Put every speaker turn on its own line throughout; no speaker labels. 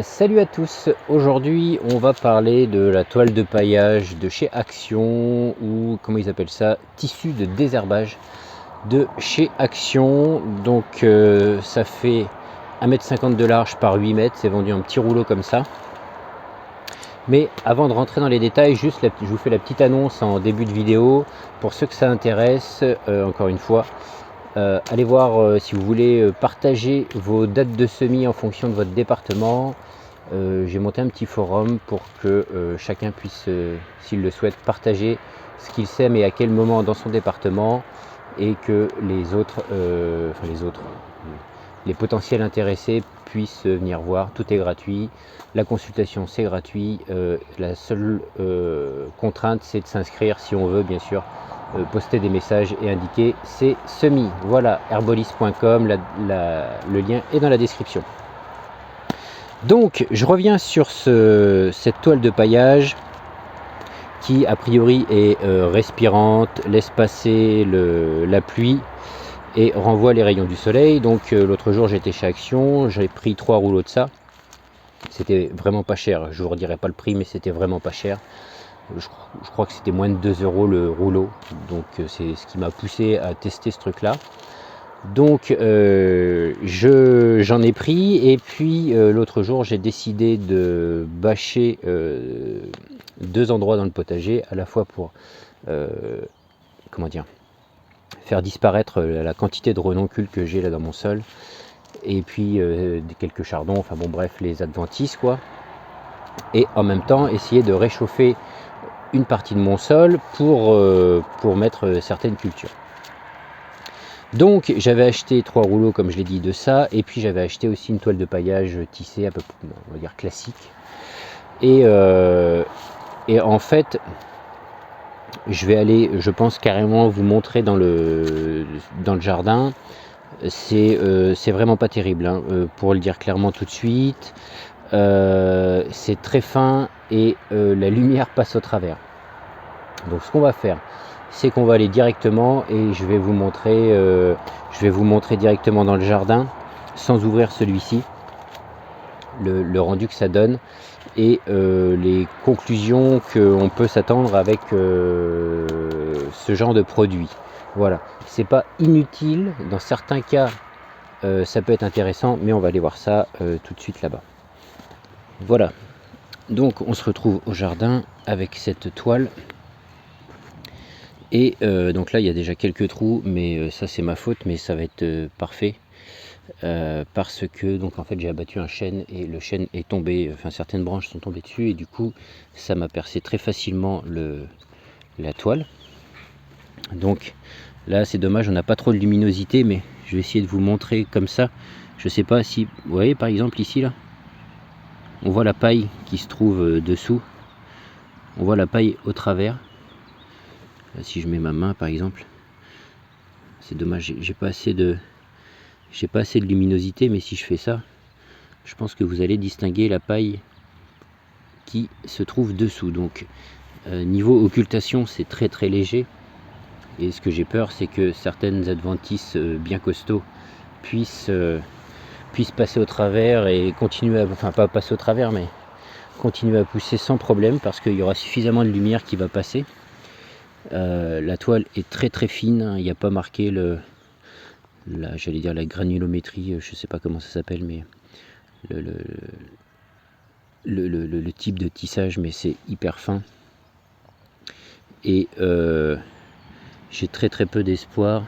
Salut à tous, aujourd'hui on va parler de la toile de paillage de chez Action, ou comment ils appellent ça, tissu de désherbage de chez Action. Donc ça fait 1,50 m de large par 8 mètres, c'est vendu en petit rouleau comme ça. Mais avant de rentrer dans les détails, juste je vous fais la petite annonce en début de vidéo, pour ceux que ça intéresse, encore une fois. Allez voir si vous voulez partager vos dates de semis en fonction de votre département. J'ai monté un petit forum pour que chacun puisse, s'il le souhaite, partager ce qu'il sème et à quel moment dans son département, et que les potentiels intéressés puissent venir voir. Tout est gratuit, la consultation c'est gratuit, la seule contrainte c'est de s'inscrire si on veut, bien sûr. Poster des messages et indiquer ses semis. Voilà, herbolis.com, le lien est dans la description. Donc je reviens sur cette toile de paillage qui a priori est respirante, laisse passer la pluie et renvoie les rayons du soleil. Donc l'autre jour j'étais chez Action, j'ai pris 3 rouleaux de ça. C'était vraiment pas cher, je vous redirai pas le prix, mais c'était vraiment pas cher. Je crois que c'était moins de 2 € le rouleau, donc c'est ce qui m'a poussé à tester ce truc là. Donc j'en ai pris, et puis l'autre jour j'ai décidé de bâcher 2 endroits dans le potager, à la fois pour faire disparaître la quantité de renoncule que j'ai là dans mon sol, et puis quelques chardons, enfin bon bref, les adventices quoi, et en même temps essayer de réchauffer une partie de mon sol pour mettre certaines cultures. Donc j'avais acheté 3 rouleaux comme je l'ai dit de ça, et puis j'avais acheté aussi une toile de paillage tissée à peu près, on va dire classique. Et en fait je vais aller, je pense, carrément vous montrer dans le jardin. C'est vraiment pas terrible, hein, pour le dire clairement tout de suite. C'est très fin et la lumière passe au travers. Donc ce qu'on va faire, c'est qu'on va aller directement, et je vais vous montrer directement dans le jardin, sans ouvrir celui-ci, le rendu que ça donne, et les conclusions qu'on peut s'attendre avec ce genre de produit. Voilà, c'est pas inutile, dans certains cas ça peut être intéressant, mais on va aller voir ça tout de suite là-bas. Voilà, donc on se retrouve au jardin avec cette toile. Et donc là il y a déjà quelques trous, mais ça c'est ma faute, mais ça va être parfait, parce que donc en fait j'ai abattu un chêne, et le chêne est tombé, enfin certaines branches sont tombées dessus, et du coup ça m'a percé très facilement la toile. Donc là c'est dommage, on n'a pas trop de luminosité, mais je vais essayer de vous montrer comme ça. Je sais pas si vous voyez, par exemple ici là, on voit la paille qui se trouve dessous, on voit la paille au travers. Là, si je mets ma main par exemple, c'est dommage, j'ai pas assez de luminosité, mais si je fais ça, je pense que vous allez distinguer la paille qui se trouve dessous. Donc niveau occultation c'est très très léger, et ce que j'ai peur c'est que certaines adventices bien costauds puissent passer au travers et continuer à, enfin pas passer au travers, mais continuer à pousser sans problème, parce qu'il y aura suffisamment de lumière qui va passer. La toile est très très fine, hein, il n'y a pas marqué j'allais dire la granulométrie, je sais pas comment ça s'appelle, mais le type de tissage, mais c'est hyper fin. Et j'ai très très peu d'espoir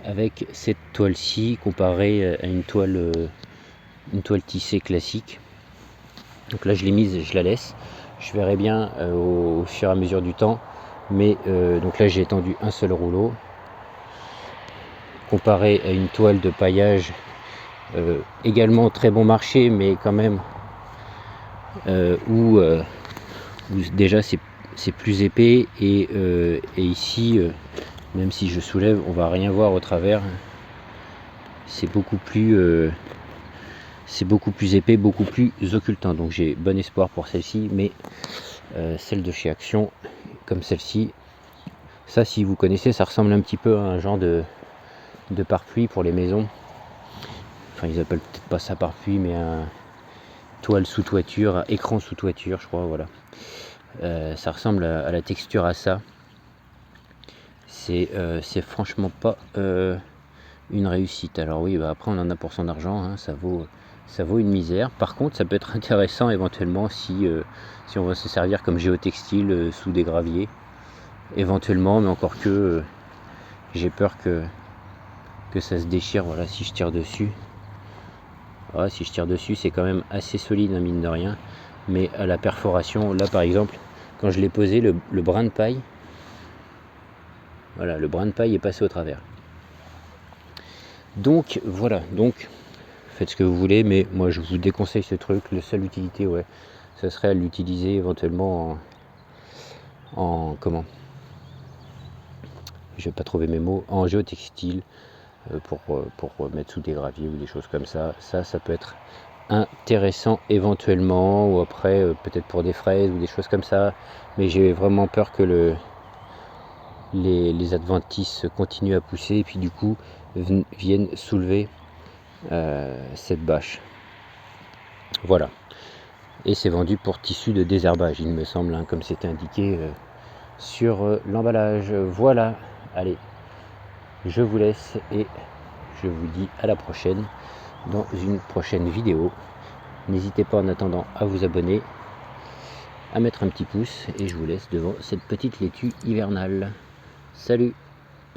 avec cette toile-ci comparée à une toile tissée classique. Donc là je l'ai mise, je la laisse, je verrai bien au fur et à mesure du temps. Mais donc là j'ai étendu un seul rouleau, comparé à une toile de paillage également très bon marché, mais quand même où déjà c'est plus épais, et ici même si je soulève on va rien voir au travers, c'est beaucoup plus épais, beaucoup plus occultant. Donc j'ai bon espoir pour celle-ci, mais celle de chez Action, comme celle-ci, ça si vous connaissez, ça ressemble un petit peu à un genre de pare-pluie pour les maisons. Enfin ils appellent peut-être pas ça pare-pluie, mais toile sous toiture, écran sous toiture, je crois, voilà. Ça ressemble à la texture à ça. C'est franchement pas une réussite. Alors oui, bah après on en a pour son argent, hein, ça vaut une misère. Par contre, ça peut être intéressant éventuellement si on va se servir comme géotextile sous des graviers, éventuellement, mais encore que j'ai peur que ça se déchire. Voilà, si je tire dessus. Ouais, si je tire dessus, c'est quand même assez solide, hein, mine de rien. Mais à la perforation, là par exemple, quand je l'ai posé, le brin de paille, voilà, le brin de paille est passé au travers. Donc voilà, donc faites ce que vous voulez, mais moi je vous déconseille ce truc. La seule utilité, ouais, ça serait à l'utiliser éventuellement en comment, je vais pas trouver mes mots, en géotextile, pour mettre sous des graviers ou des choses comme ça. Ça peut être intéressant éventuellement, ou après peut-être pour des fraises ou des choses comme ça, mais j'ai vraiment peur que les adventices continuent à pousser et puis du coup viennent soulever cette bâche. Voilà, et c'est vendu pour tissu de désherbage, il me semble, hein, comme c'était indiqué sur l'emballage. Voilà, allez, je vous laisse et je vous dis à la prochaine dans une prochaine vidéo. N'hésitez pas en attendant à vous abonner, à mettre un petit pouce, et je vous laisse devant cette petite laitue hivernale. Salut!